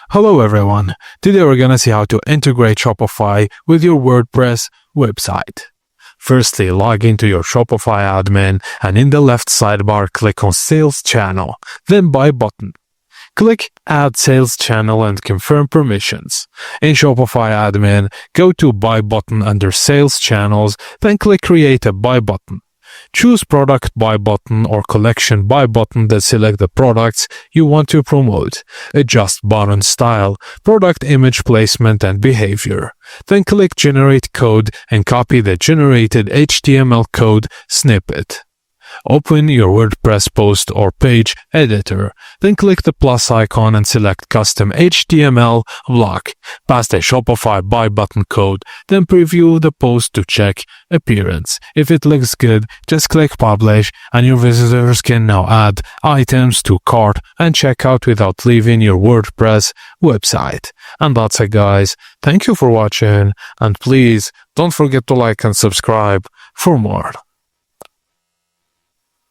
Hello everyone, today we're gonna see how to integrate Shopify with your WordPress website. Firstly, log into your Shopify admin and in the left sidebar click on Sales Channel, then Buy Button. Click Add Sales Channel and confirm permissions. In Shopify admin, go to Buy Button under Sales Channels, then click Create a Buy Button. Choose Product Buy Button or Collection Buy Button that select the products you want to promote. Adjust button style, product image placement and behavior. Then click Generate Code and copy the generated HTML code snippet. Open your WordPress post or page editor, then click the plus icon and select Custom HTML block. Paste the Shopify Buy Button code, then preview the post to check appearance. If it looks good, just click Publish and your visitors can now add items to cart and check out without leaving your WordPress website. And that's it guys, thank you for watching and please don't forget to like and subscribe for more.